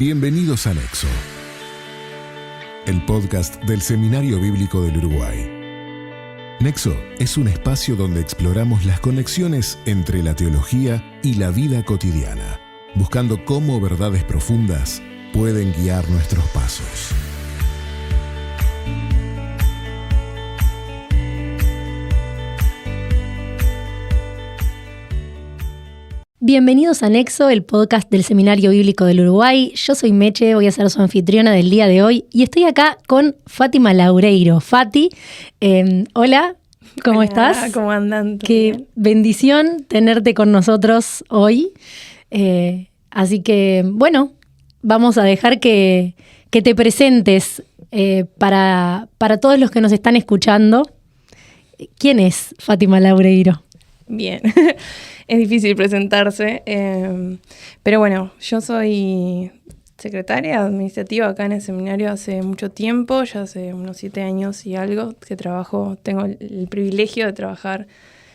Bienvenidos a Nexo, el podcast del Seminario Bíblico del Uruguay. Nexo es un espacio donde exploramos las conexiones entre la teología y la vida cotidiana, buscando cómo verdades profundas pueden guiar nuestros pasos. Bienvenidos a Nexo, el podcast del Seminario Bíblico del Uruguay. Yo soy Meche, voy a ser su anfitriona del día de hoy y estoy acá con Fátima Laureiro. Fati, hola, ¿cómo estás? ¿Cómo andan? Qué bendición tenerte con nosotros hoy. Así que, bueno, vamos a dejar que te presentes para todos los que nos están escuchando. ¿Quién es Fátima Laureiro? Bien, es difícil presentarse, pero bueno, yo soy secretaria administrativa acá en el seminario hace mucho tiempo, ya hace unos 7 años y algo que trabajo, tengo el privilegio de trabajar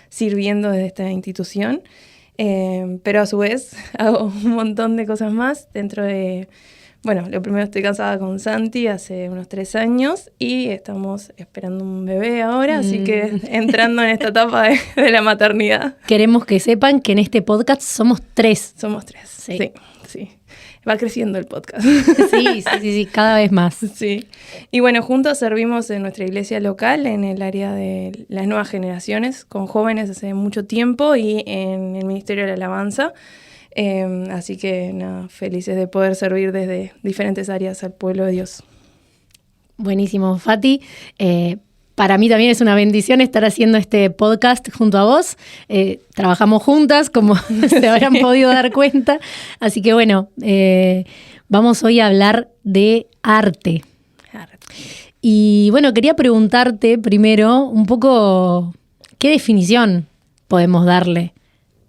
sirviendo desde esta institución, pero a su vez hago un montón de cosas más dentro de... Bueno, lo primero, estoy casada con Santi hace unos 3 años y estamos esperando un bebé ahora, así que entrando en esta etapa de la maternidad. Queremos que sepan que en este podcast somos 3. Somos 3, sí. Va creciendo el podcast. Sí, cada vez más. Sí. Y bueno, juntos servimos en nuestra iglesia local, en el área de las nuevas generaciones, con jóvenes hace mucho tiempo y en el Ministerio de la Alabanza. Así que nada, felices de poder servir desde diferentes áreas al pueblo de Dios. Buenísimo, Fati. Para mí también es una bendición estar haciendo este podcast junto a vos. Trabajamos juntas, como se habrán podido dar cuenta. Así que bueno, vamos hoy a hablar de arte. Y bueno, quería preguntarte primero un poco qué definición podemos darle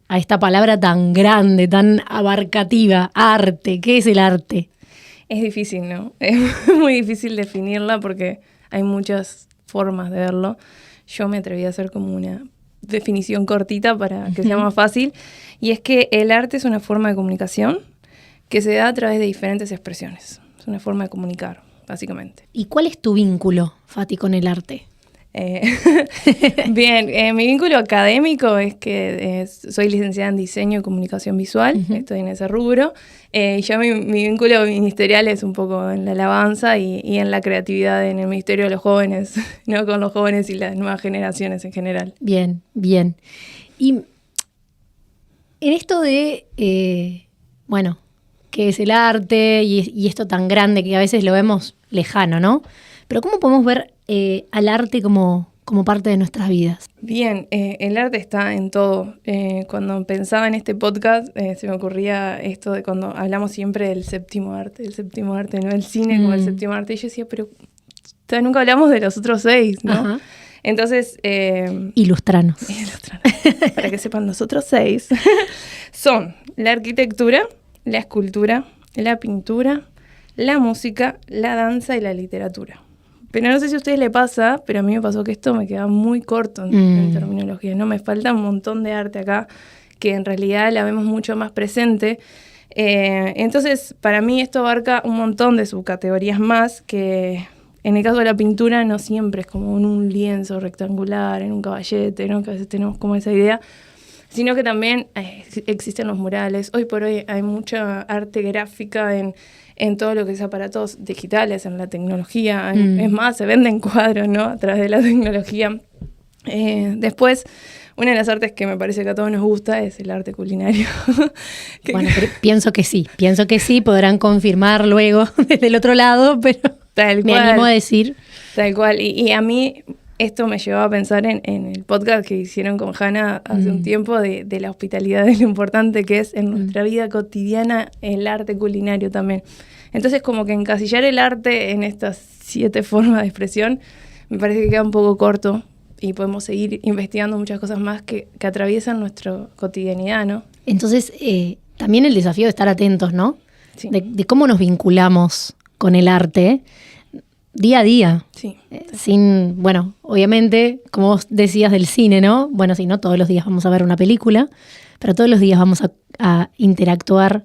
a esta palabra tan grande, tan abarcativa, arte. ¿Qué es el arte? Es difícil, ¿no? Es muy difícil definirla porque hay muchas formas de verlo. Yo me atreví a hacer como una definición cortita para que sea más fácil. Y es que el arte es una forma de comunicación que se da a través de diferentes expresiones. Es una forma de comunicar, básicamente. ¿Y cuál es tu vínculo, Fati, con el arte? Bien, mi vínculo académico es que soy licenciada en diseño y comunicación visual, estoy en ese rubro. Ya mi vínculo ministerial es un poco en la alabanza y en la creatividad en el Ministerio de los Jóvenes, ¿no? Con los jóvenes y las nuevas generaciones en general. Bien. Y en esto de, qué es el arte y esto tan grande que a veces lo vemos lejano, ¿no? Pero ¿cómo podemos ver al arte como parte de nuestras vidas? Bien, el arte está en todo. Cuando pensaba en este podcast, se me ocurría esto de cuando hablamos siempre del séptimo arte, no el cine como el séptimo arte. Y yo decía, pero nunca hablamos de los otros 6, ¿no? Ajá. Entonces... Ilustranos. Para que sepan, los otros 6 son la arquitectura, la escultura, la pintura, la música, la danza y la literatura. Pero no sé si a ustedes les pasa, pero a mí me pasó que esto me queda muy corto en terminología, ¿no? Me falta un montón de arte acá, que en realidad la vemos mucho más presente. Entonces, para mí esto abarca un montón de subcategorías más, que en el caso de la pintura no siempre es como en un lienzo rectangular, en un caballete, ¿no? Que a veces tenemos como esa idea, sino que también existen los murales. Hoy por hoy hay mucha arte gráfica en todo lo que es aparatos digitales, en la tecnología. Es más, se venden cuadros, ¿no? A través de la tecnología. Después, una de las artes que me parece que a todos nos gusta es el arte culinario. Bueno, pero pienso que sí, podrán confirmar luego desde el otro lado, pero me animo a decir. Tal cual, y a mí... Esto me llevó a pensar en el podcast que hicieron con Hanna hace un tiempo de la hospitalidad, de lo importante que es en nuestra vida cotidiana el arte culinario también. Entonces, como que encasillar el arte en estas 7 formas de expresión me parece que queda un poco corto y podemos seguir investigando muchas cosas más que atraviesan nuestra cotidianidad, ¿no? Entonces, también el desafío de estar atentos, ¿no? Sí. De cómo nos vinculamos con el arte día a día. Sí. Obviamente, como vos decías del cine, ¿no? Bueno, sí, no todos los días vamos a ver una película, pero todos los días vamos a interactuar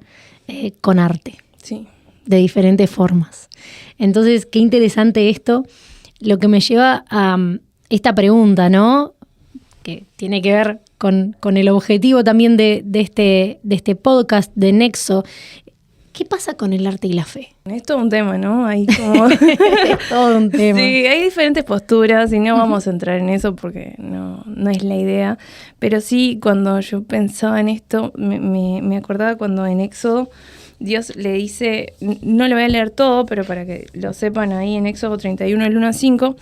con arte. Sí. de diferentes formas. Entonces, qué interesante esto, lo que me lleva a esta pregunta, ¿no? Que tiene que ver con el objetivo también de este podcast de Nexo. ¿Qué pasa con el arte y la fe? Es todo un tema, ¿no? Hay como... Es todo un tema. Sí, hay diferentes posturas y no vamos a entrar en eso porque no es la idea. Pero sí, cuando yo pensaba en esto, me acordaba cuando en Éxodo Dios le dice, no lo voy a leer todo, pero para que lo sepan ahí en Éxodo 31, el 1 al 5,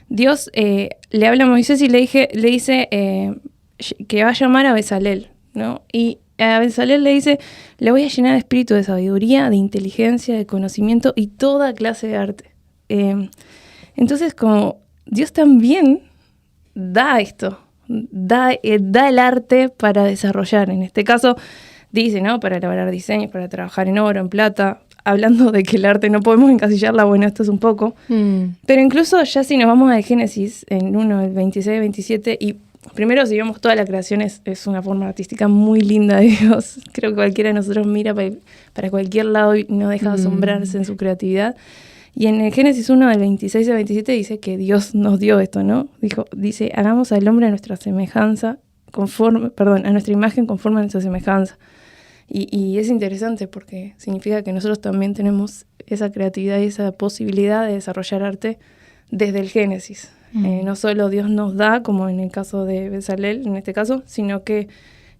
Dios le habla a Moisés y le dice que va a llamar a Bezalel, ¿no? Y a Bezalel le dice, le voy a llenar de espíritu de sabiduría, de inteligencia, de conocimiento y toda clase de arte. Entonces, como Dios también da esto, da el arte para desarrollar. En este caso, dice, ¿no? Para elaborar diseños, para trabajar en oro, en plata. Hablando de que el arte no podemos encasillarla, bueno, esto es un poco. Pero incluso ya si nos vamos al Génesis, en 1, el 26, 27, y primero si vemos toda la creación es una forma artística muy linda de Dios. Creo que cualquiera de nosotros mira para cualquier lado y no deja de asombrarse en su creatividad. Y en el Génesis 1, del 26 al 27, dice que Dios nos dio esto, ¿no? Dice, hagamos al hombre a nuestra semejanza, a nuestra imagen conforme a nuestra semejanza. Y es interesante porque significa que nosotros también tenemos esa creatividad y esa posibilidad de desarrollar arte desde el Génesis. No solo Dios nos da, como en el caso de Bezalel, en este caso, sino que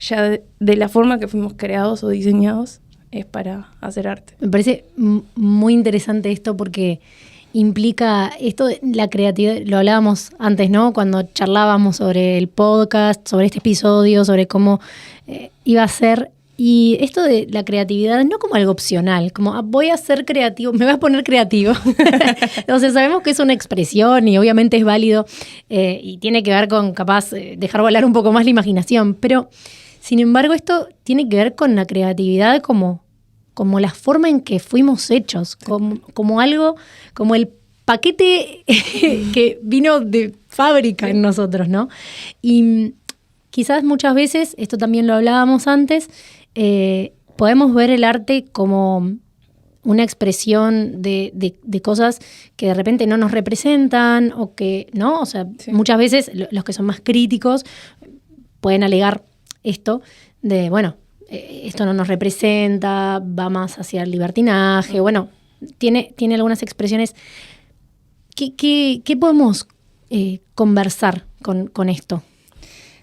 ya de la forma que fuimos creados o diseñados es para hacer arte. Me parece muy interesante esto porque implica esto de la creatividad, lo hablábamos antes, ¿no? Cuando charlábamos sobre el podcast, sobre este episodio, sobre cómo iba a ser. Y esto de la creatividad no como algo opcional, como voy a ser creativo, me voy a poner creativo. Entonces sabemos que es una expresión y obviamente es válido y tiene que ver con capaz dejar volar un poco más la imaginación, pero sin embargo esto tiene que ver con la creatividad como la forma en que fuimos hechos, como algo, como el paquete que vino de fábrica en nosotros, ¿no? Y quizás muchas veces, esto también lo hablábamos antes, podemos ver el arte como una expresión de cosas que de repente no nos representan o que, ¿no? O sea, sí. Muchas veces los que son más críticos pueden alegar esto de, bueno, esto no nos representa, va más hacia el libertinaje, bueno, tiene algunas expresiones. ¿Qué podemos conversar con esto?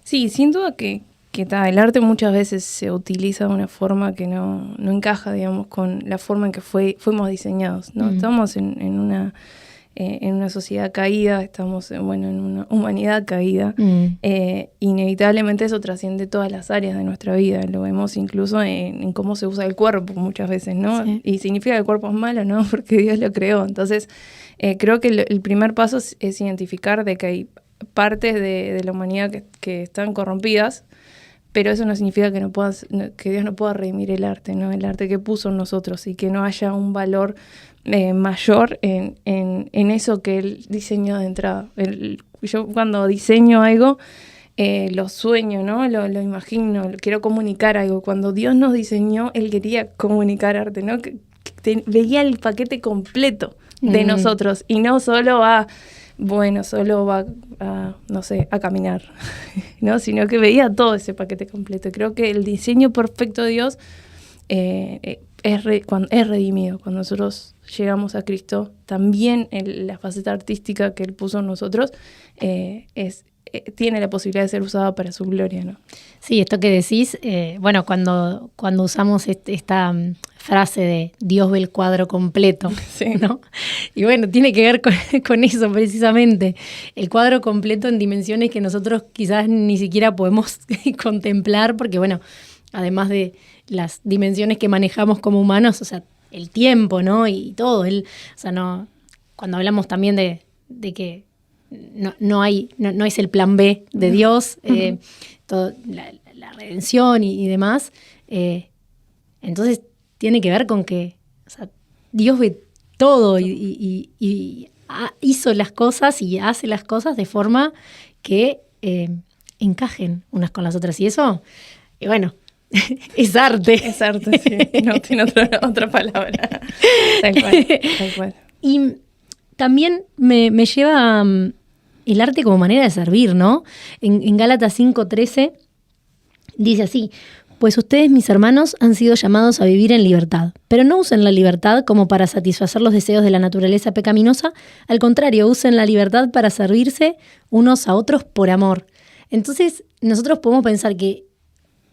Sí, sin duda que el arte muchas veces se utiliza de una forma que no encaja, digamos, con la forma en que fuimos diseñados, ¿no? Estamos en una sociedad caída, estamos en una humanidad caída. Inevitablemente eso trasciende todas las áreas de nuestra vida. Lo vemos incluso en cómo se usa el cuerpo muchas veces, ¿no? Sí. Y significa que el cuerpo es malo, ¿no? Porque Dios lo creó. Entonces, creo que el primer paso es identificar de que hay partes de la humanidad que están corrompidas, pero eso no significa que Dios no pueda redimir el arte, ¿no? El arte que puso en nosotros y que no haya un valor mayor en eso que Él diseñó de entrada. Yo cuando diseño algo, lo sueño, ¿no? Lo imagino, quiero comunicar algo. Cuando Dios nos diseñó, Él quería comunicar arte, ¿no? Que veía el paquete completo de nosotros y no solo solo va a caminar, ¿no? Sino que veía todo ese paquete completo. Creo que el diseño perfecto de Dios es redimido. Cuando nosotros llegamos a Cristo, también la faceta artística que Él puso en nosotros tiene la posibilidad de ser usada para su gloria, ¿no? Sí, esto que decís, cuando usamos esta frase de Dios ve el cuadro completo, sí. ¿No? Y bueno, tiene que ver con eso precisamente, el cuadro completo en dimensiones que nosotros quizás ni siquiera podemos contemplar, porque bueno, además de las dimensiones que manejamos como humanos, o sea, el tiempo, ¿no? Y todo, cuando hablamos también de que no es el plan B de Dios, todo, la redención y demás, entonces tiene que ver con que, o sea, Dios ve todo y hizo las cosas y hace las cosas de forma que encajen unas con las otras. Y eso, bueno, Es arte. Es arte, sí. No tiene otra palabra. Tal cual, tal cual. Y también me lleva el arte como manera de servir, ¿no? En Gálatas 5:13 dice así: pues ustedes, mis hermanos, han sido llamados a vivir en libertad, pero no usen la libertad como para satisfacer los deseos de la naturaleza pecaminosa, al contrario, usen la libertad para servirse unos a otros por amor. Entonces, nosotros podemos pensar que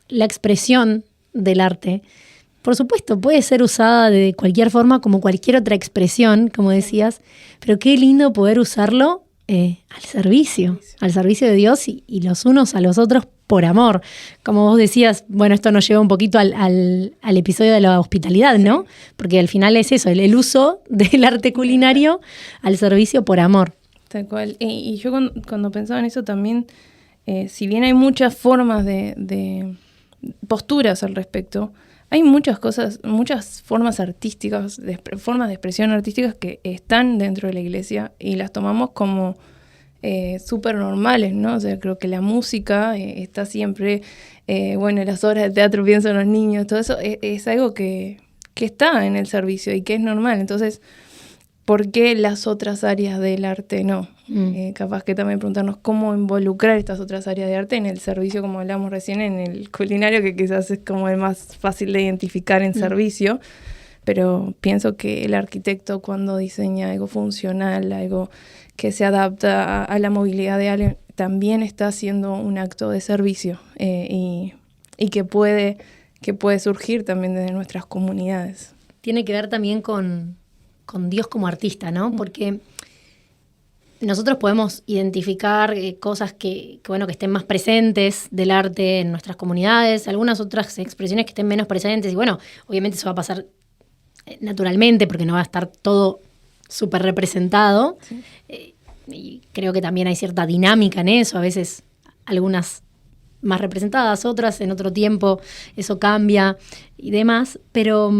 la expresión del arte, por supuesto, puede ser usada de cualquier forma, como cualquier otra expresión, como decías, pero qué lindo poder usarlo al servicio de Dios y los unos a los otros por amor. Como vos decías, bueno, esto nos lleva un poquito al episodio de la hospitalidad, ¿no? Porque al final es eso, el uso del arte culinario al servicio por amor. Tal cual. Y yo cuando pensaba en eso también, si bien hay muchas formas de posturas al respecto, hay muchas cosas, muchas formas artísticas, formas de expresión artísticas que están dentro de la iglesia y las tomamos como súper normales, ¿no? O sea, creo que la música está siempre, bueno, las obras de teatro, pienso en los niños, todo eso es algo que está en el servicio y que es normal. Entonces, ¿por qué las otras áreas del arte no? Capaz que también preguntarnos cómo involucrar estas otras áreas de arte en el servicio, como hablamos recién, en el culinario, que quizás es como el más fácil de identificar en servicio, pero pienso que el arquitecto cuando diseña algo funcional, algo que se adapta a la movilidad de alguien, también está haciendo un acto de servicio y que puede surgir también desde nuestras comunidades. Tiene que ver también con Dios como artista, ¿no? Porque nosotros podemos identificar cosas que estén más presentes del arte en nuestras comunidades, algunas otras expresiones que estén menos presentes, y bueno, obviamente eso va a pasar naturalmente porque no va a estar todo súper representado. Sí. Y creo que también hay cierta dinámica en eso, a veces algunas más representadas, otras en otro tiempo eso cambia y demás, pero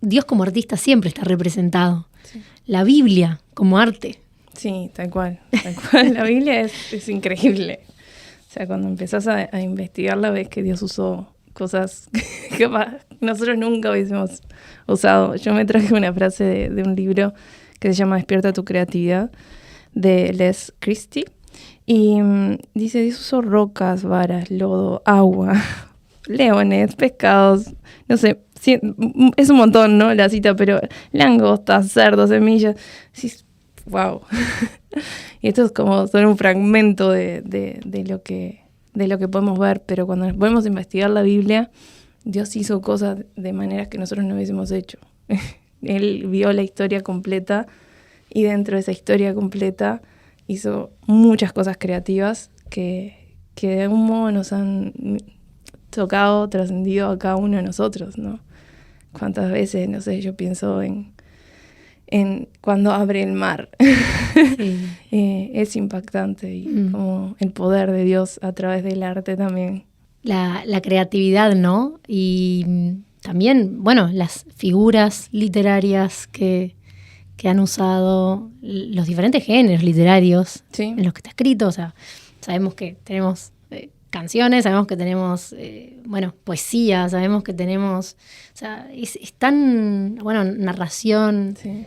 Dios como artista siempre está representado. Sí. La Biblia como arte. Sí, tal cual. La Biblia es increíble. O sea, cuando empezás a investigarla ves que Dios usó cosas que nosotros nunca hubiésemos usado. Yo me traje una frase de un libro que se llama Despierta tu creatividad, de Les Christie, y dice: Dios usó rocas, varas, lodo, agua, leones, pescados, no sé, es un montón, ¿no? La cita, pero langostas, cerdos, semillas. Sí, wow. Y esto es como solo un fragmento de lo que podemos ver, pero cuando nos podemos investigar la Biblia, Dios hizo cosas de maneras que nosotros no hubiésemos hecho. Él vio la historia completa y dentro de esa historia completa hizo muchas cosas creativas que de algún modo nos han tocado, trascendido a cada uno de nosotros, ¿no? Cuántas veces, no sé, yo pienso en cuando abre el mar. Sí. Es impactante y como el poder de Dios a través del arte también. La creatividad, ¿no? Y también, bueno, las figuras literarias que han usado los diferentes géneros literarios, sí, en los que está escrito. O sea, sabemos que tenemos canciones, sabemos que tenemos, poesía, sabemos que tenemos, o sea, es tan, narración, sí.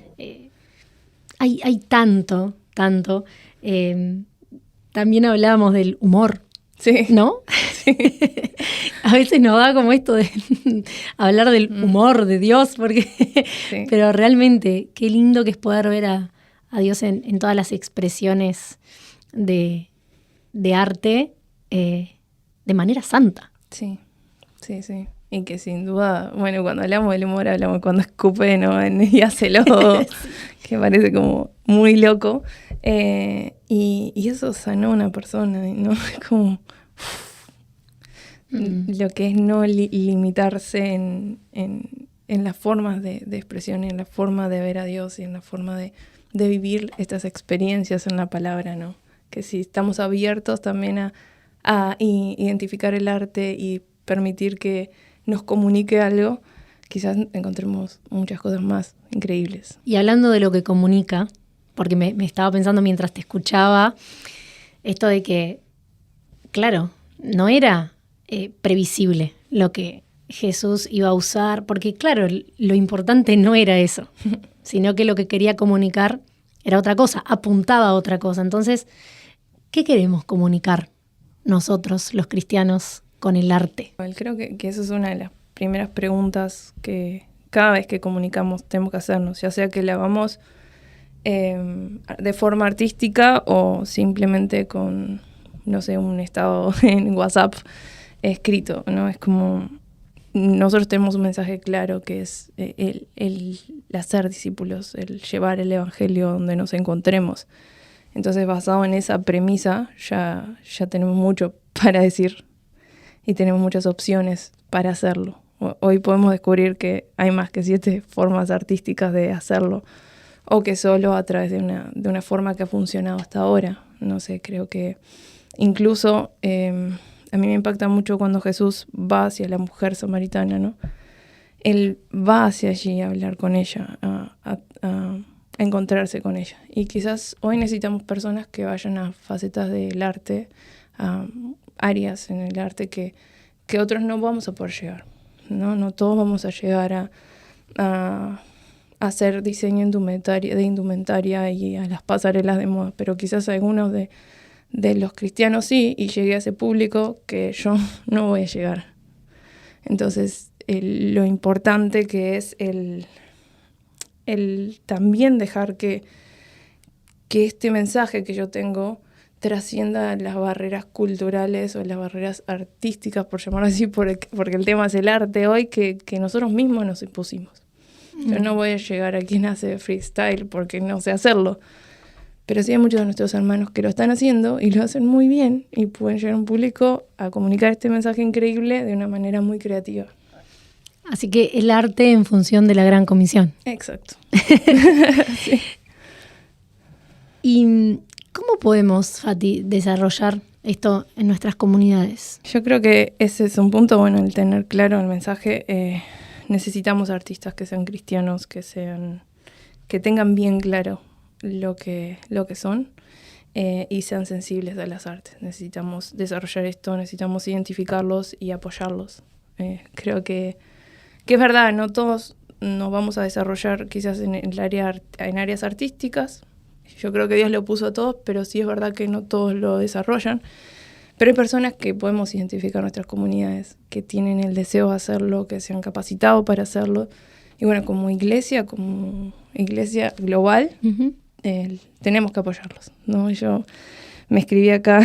Hay tanto. También hablábamos del humor, sí, ¿no? Sí. A veces nos da como esto de hablar del humor de Dios, porque sí. Pero realmente qué lindo que es poder ver a Dios en todas las expresiones de arte, de manera santa. Sí. Y que sin duda, cuando hablamos del humor, hablamos cuando escupe, ¿no? Y hace lodo, que parece como muy loco. Y eso sanó a una persona, ¿no? Es como lo que es no limitarse en las formas de expresión, y en la forma de ver a Dios y en la forma de vivir estas experiencias en la palabra, ¿no? Que si estamos abiertos también a identificar el arte y permitir que nos comunique algo, quizás encontremos muchas cosas más increíbles. Y hablando de lo que comunica, porque me estaba pensando mientras te escuchaba, esto de que, claro, no era previsible lo que Jesús iba a usar, porque claro, lo importante no era eso, sino que lo que quería comunicar era otra cosa, apuntaba a otra cosa. Entonces, ¿qué queremos comunicar nosotros, los cristianos, con el arte? Creo que esa es una de las primeras preguntas que cada vez que comunicamos tenemos que hacernos, ya sea que la hagamos de forma artística o simplemente con, no sé, un estado en WhatsApp escrito, ¿no? Es como, nosotros tenemos un mensaje claro que es el hacer discípulos, el llevar el evangelio donde nos encontremos. Entonces, basado en esa premisa, ya tenemos mucho para decir y tenemos muchas opciones para hacerlo. Hoy podemos descubrir que hay más que 7 formas artísticas de hacerlo, o que solo a través de una forma que ha funcionado hasta ahora. No sé, creo que incluso a mí me impacta mucho cuando Jesús va hacia la mujer samaritana, ¿no? Él va hacia allí a hablar con ella, a encontrarse con ella. Y quizás hoy necesitamos personas que vayan a facetas del arte, a áreas en el arte que otros no vamos a poder llegar, ¿no? No todos vamos a llegar a hacer diseño de indumentaria y a las pasarelas de moda, pero quizás algunos de los cristianos sí, y llegué a ese público que yo no voy a llegar. Entonces, lo importante que es el también dejar que este mensaje que yo tengo trascienda las barreras culturales o las barreras artísticas, por llamarlo así, porque el tema es el arte hoy, que nosotros mismos nos impusimos. Yo no voy a llegar a quien hace freestyle porque no sé hacerlo, pero sí hay muchos de nuestros hermanos que lo están haciendo y lo hacen muy bien y pueden llegar a un público a comunicar este mensaje increíble de una manera muy creativa. Así que el arte en función de la Gran Comisión. Exacto. Sí. ¿Y cómo podemos, Fati, desarrollar esto en nuestras comunidades? Yo creo que ese es un punto bueno, el tener claro el mensaje. Necesitamos artistas que sean cristianos, que tengan bien claro lo que son y sean sensibles a las artes. Necesitamos desarrollar esto, necesitamos identificarlos y apoyarlos. Creo que es verdad, no todos nos vamos a desarrollar quizás en áreas artísticas. Yo creo que Dios lo puso a todos, pero sí es verdad que no todos lo desarrollan. Pero hay personas que podemos identificar en nuestras comunidades, que tienen el deseo de hacerlo, que se han capacitado para hacerlo. Y bueno, como iglesia global, uh-huh. Tenemos que apoyarlos, ¿no? Yo me escribí acá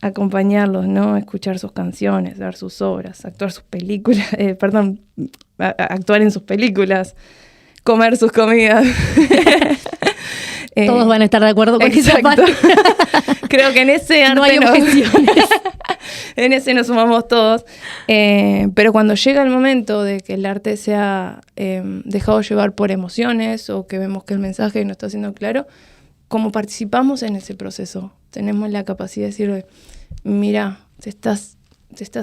acompañarlos, ¿no? Escuchar sus canciones, ver sus obras, actuar en sus películas, comer sus comidas. Todos van a estar de acuerdo con esa parte. Creo que en ese arte no hay objeciones. En ese nos sumamos todos. Pero cuando llega el momento de que el arte sea dejado llevar por emociones o que vemos que el mensaje no está siendo claro, como participamos en ese proceso, tenemos la capacidad de decir, mira, te estás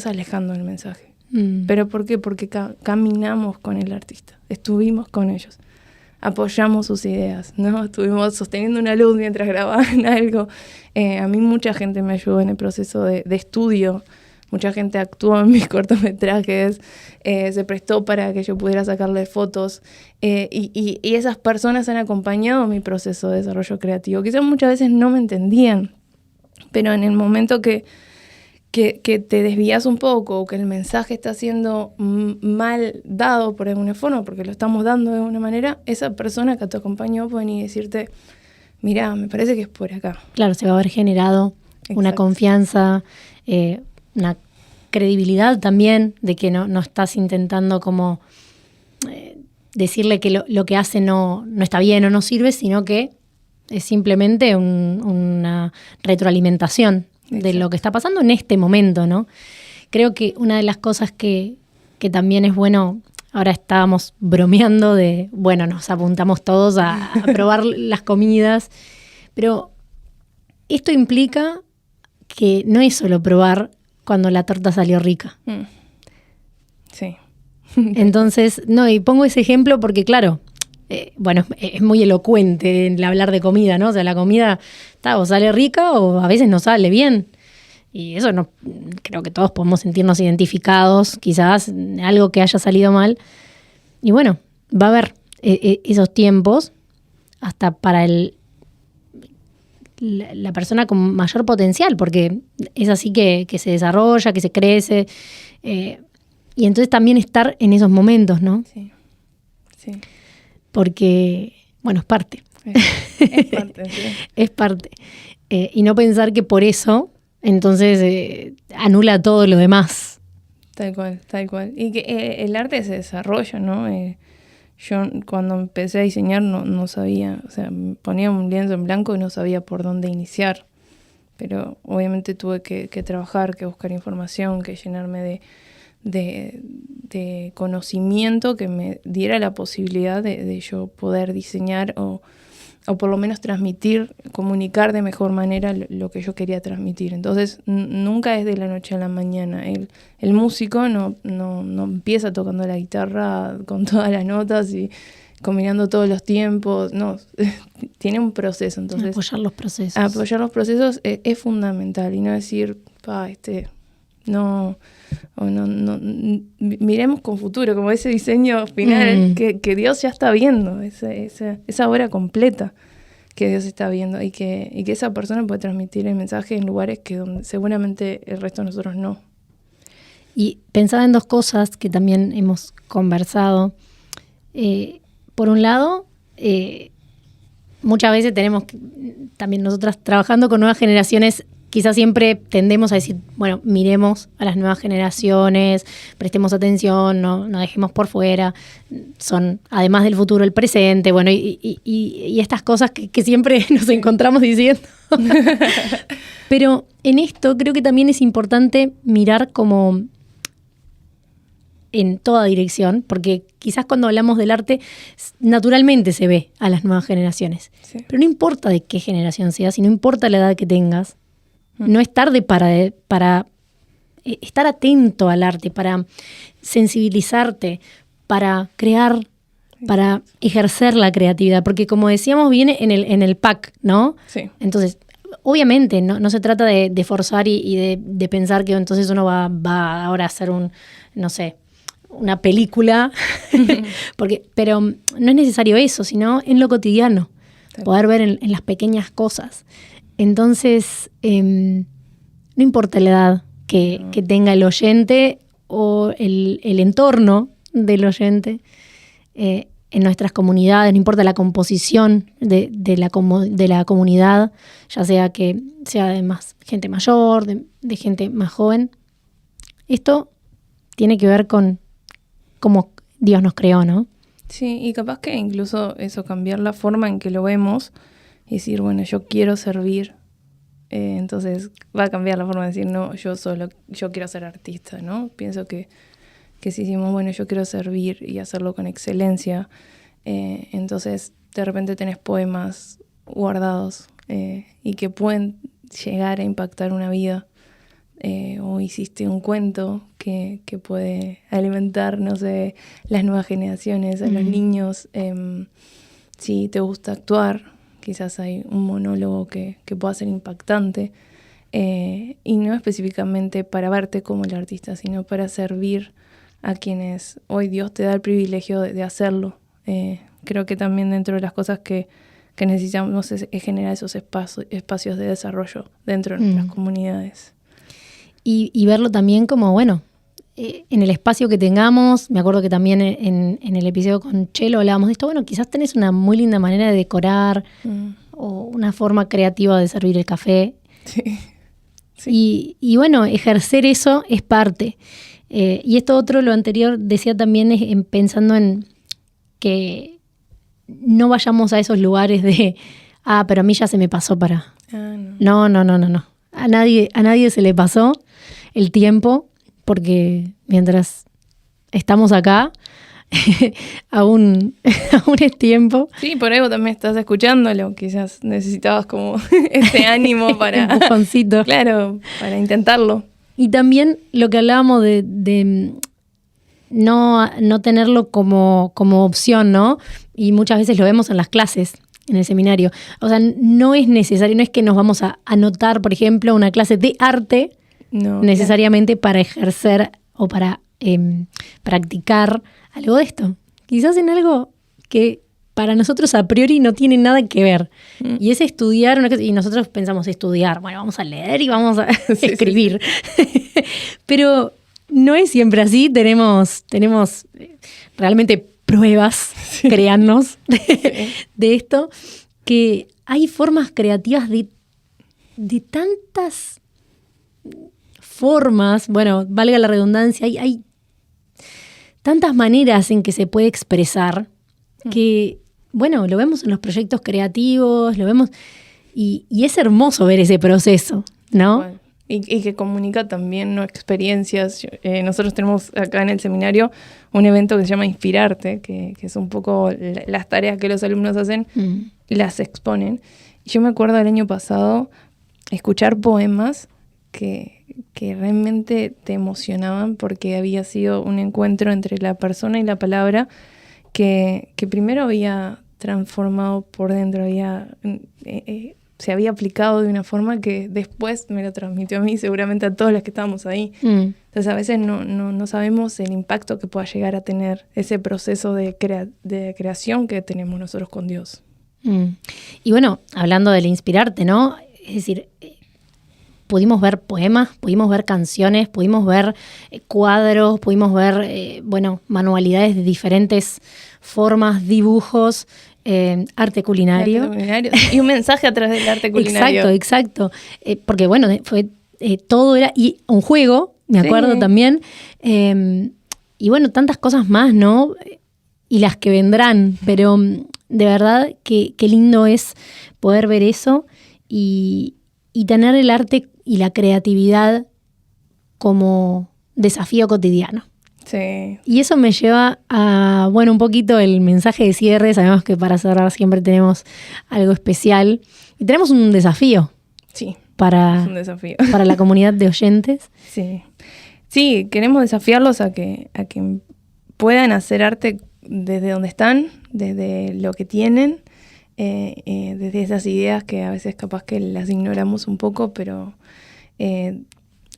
alejando del mensaje. ¿Pero por qué? Porque caminamos con el artista, estuvimos con ellos. Apoyamos sus ideas, ¿no? Estuvimos sosteniendo una luz mientras grababan algo. A mí mucha gente me ayudó en el proceso de estudio, mucha gente actuó en mis cortometrajes, se prestó para que yo pudiera sacarle fotos y esas personas han acompañado mi proceso de desarrollo creativo. Quizás muchas veces no me entendían, pero en el momento que te desvías un poco o que el mensaje está siendo mal dado por alguna forma, porque lo estamos dando de alguna manera, esa persona que te acompañó puede venir y decirte, mira, me parece que es por acá. Claro, se va a haber generado una confianza, una credibilidad también de que no estás intentando como decirle que lo que hace no está bien o no sirve, sino que es simplemente una retroalimentación. Exacto. De lo que está pasando en este momento, ¿no? Creo que una de las cosas que también es bueno, ahora estábamos bromeando de, bueno, nos apuntamos todos a probar las comidas, pero esto implica que no es solo probar cuando la torta salió rica. Sí. Entonces, no, y pongo ese ejemplo porque, claro, bueno, es muy elocuente el hablar de comida, ¿no? O sea, la comida o sale rica o a veces no sale bien. Y eso no, creo que todos podemos sentirnos identificados, quizás algo que haya salido mal. Y bueno, va a haber esos tiempos hasta para la persona con mayor potencial, porque es así que se desarrolla, que se crece. Y entonces también estar en esos momentos, ¿no? Sí. Porque, bueno, es parte. Es parte, sí. Es parte. Y no pensar que por eso, entonces, anula todo lo demás. Tal cual. Y que el arte se desarrolla, ¿no? Yo cuando empecé a diseñar no sabía, o sea, ponía un lienzo en blanco y no sabía por dónde iniciar. Pero obviamente tuve que trabajar, que buscar información, que llenarme de conocimiento que me diera la posibilidad de yo poder diseñar o por lo menos transmitir, comunicar de mejor manera lo que yo quería transmitir. Entonces, nunca es de la noche a la mañana. El músico no empieza tocando la guitarra con todas las notas y combinando todos los tiempos. No, tiene un proceso. Entonces, apoyar los procesos. Apoyar los procesos es fundamental y no decir, no, miremos con futuro, como ese diseño final que Dios ya está viendo, esa obra completa que Dios está viendo y que esa persona puede transmitir el mensaje en lugares donde seguramente el resto de nosotros no. Y pensaba en dos cosas que también hemos conversado. Por un lado, muchas veces tenemos también nosotras trabajando con nuevas generaciones. Quizás siempre tendemos a decir, bueno, miremos a las nuevas generaciones, prestemos atención, no dejemos por fuera, son además del futuro el presente, bueno, y estas cosas que siempre nos encontramos diciendo. Pero en esto creo que también es importante mirar como en toda dirección, porque quizás cuando hablamos del arte naturalmente se ve a las nuevas generaciones, sí. Pero no importa de qué generación seas, y no importa la edad que tengas, no es tarde para estar atento al arte, para sensibilizarte, para crear, para ejercer la creatividad. Porque como decíamos, viene en el pack, ¿no? Sí. Entonces, obviamente, no se trata de forzar y de pensar que entonces uno va ahora a hacer una película. Pero no es necesario eso, sino en lo cotidiano. Poder ver en las pequeñas cosas. Entonces, no importa la edad que tenga el oyente o el entorno del oyente, en nuestras comunidades, no importa la composición de la comunidad, ya sea que sea de más gente mayor, de gente más joven. Esto tiene que ver con cómo Dios nos creó, ¿no? Sí, y capaz que incluso eso, cambiar la forma en que lo vemos. Y decir, bueno, yo quiero servir, entonces va a cambiar la forma de decir, no, yo quiero ser artista, ¿no? Pienso que si decimos, bueno, yo quiero servir y hacerlo con excelencia, entonces de repente tenés poemas guardados y que pueden llegar a impactar una vida, o hiciste un cuento que puede alimentar, no sé, las nuevas generaciones, a los niños, si te gusta actuar, quizás hay un monólogo que pueda ser impactante, y no específicamente para verte como el artista, sino para servir a quienes hoy Dios te da el privilegio de hacerlo. Creo que también dentro de las cosas que necesitamos es generar esos espacios de desarrollo dentro de nuestras comunidades. Y verlo también como, bueno, en el espacio que tengamos. Me acuerdo que también en el episodio con Chelo hablábamos de esto. Bueno, quizás tenés una muy linda manera de decorar o una forma creativa de servir el café. Sí. Sí. Y bueno, ejercer eso es parte. Y esto otro, lo anterior, decía también pensando en que no vayamos a esos lugares de, pero a mí ya se me pasó para... No. A nadie se le pasó el tiempo, porque mientras estamos acá, aún es tiempo. Sí, por ahí vos también estás escuchándolo, quizás necesitabas como ese ánimo para... empujoncito. Claro, para intentarlo. Y también lo que hablábamos de no tenerlo como opción, ¿no? Y muchas veces lo vemos en las clases, en el seminario. O sea, no es necesario, no es que nos vamos a anotar, por ejemplo, una clase de arte No, necesariamente para ejercer o para practicar algo de esto. Quizás en algo que para nosotros a priori no tiene nada que ver. Y es estudiar una cosa, y nosotros pensamos estudiar, bueno, vamos a leer y vamos a escribir. Sí. Pero no es siempre así, tenemos realmente pruebas, créannos, de esto, que hay formas creativas de tantas formas, bueno, valga la redundancia, hay tantas maneras en que se puede expresar que, bueno, lo vemos en los proyectos creativos, lo vemos, y es hermoso ver ese proceso, ¿no? Bueno, y que comunica también, ¿no?, experiencias. Nosotros tenemos acá en el seminario un evento que se llama Inspirarte, que es un poco las tareas que los alumnos hacen, las exponen. Y yo me acuerdo del año pasado escuchar poemas que realmente te emocionaban porque había sido un encuentro entre la persona y la palabra que primero había transformado por dentro, se había aplicado de una forma que después me lo transmitió a mí, seguramente a todos los que estábamos ahí. Entonces a veces no sabemos el impacto que pueda llegar a tener ese proceso de creación que tenemos nosotros con Dios. Y bueno, hablando del inspirarte, ¿no? Es decir, pudimos ver poemas, pudimos ver canciones, pudimos ver cuadros, pudimos ver, manualidades de diferentes formas, dibujos, arte culinario. Y un mensaje a través del arte culinario. Exacto. Porque bueno, fue todo era y un juego, me acuerdo también. Y bueno, tantas cosas más, ¿no? Y las que vendrán, pero de verdad que qué lindo es poder ver eso y tener el arte y la creatividad como desafío cotidiano. Sí. Y eso me lleva a, un poquito el mensaje de cierre. Sabemos que para cerrar siempre tenemos algo especial. Y tenemos un desafío. Sí, es un desafío. Para la comunidad de oyentes. Sí. Sí, queremos desafiarlos a que puedan hacer arte desde donde están, desde lo que tienen, desde esas ideas que a veces capaz que las ignoramos un poco, pero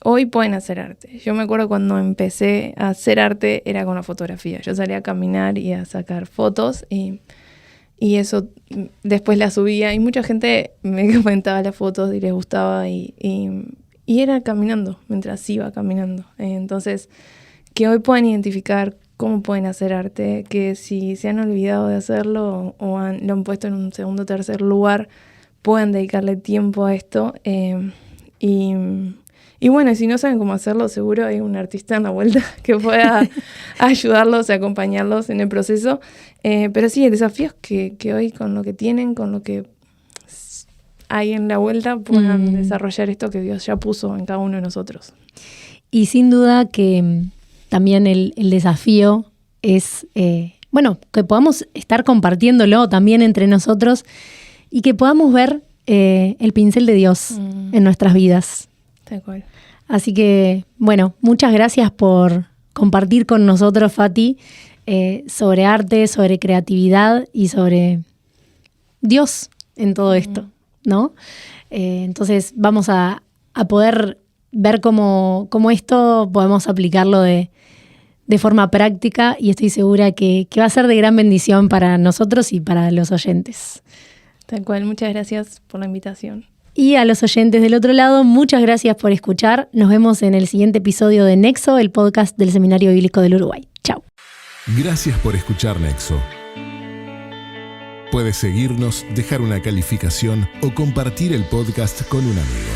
hoy pueden hacer arte. Yo me acuerdo cuando empecé a hacer arte era con la fotografía. Yo salía a caminar y a sacar fotos y eso después la subía y mucha gente me comentaba las fotos y les gustaba y era caminando, mientras iba caminando. Entonces, que hoy puedan identificar cómo pueden hacer arte, que si se han olvidado de hacerlo o lo han puesto en un segundo o tercer lugar, puedan dedicarle tiempo a esto. Y bueno, si no saben cómo hacerlo, seguro hay un artista en la vuelta que pueda ayudarlos, acompañarlos en el proceso. Pero sí, el desafío es que hoy con lo que tienen, con lo que hay en la vuelta, puedan desarrollar esto que Dios ya puso en cada uno de nosotros. Y sin duda que también el desafío es, que podamos estar compartiéndolo también entre nosotros y que podamos ver el pincel de Dios en nuestras vidas. Tal cual. Así que, muchas gracias por compartir con nosotros, Fati, sobre arte, sobre creatividad y sobre Dios en todo esto, ¿no? Entonces vamos a poder ver cómo esto podemos aplicarlo de forma práctica y estoy segura que va a ser de gran bendición para nosotros y para los oyentes. Tal cual, muchas gracias por la invitación. Y a los oyentes del otro lado, muchas gracias por escuchar. Nos vemos en el siguiente episodio de Nexo, el podcast del Seminario Bíblico del Uruguay. Chau. Gracias por escuchar Nexo. Puedes seguirnos, dejar una calificación o compartir el podcast con un amigo.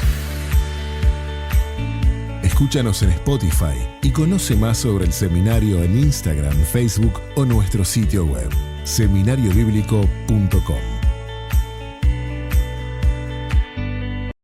Escúchanos en Spotify y conoce más sobre el seminario en Instagram, Facebook o nuestro sitio web, seminariobíblico.com.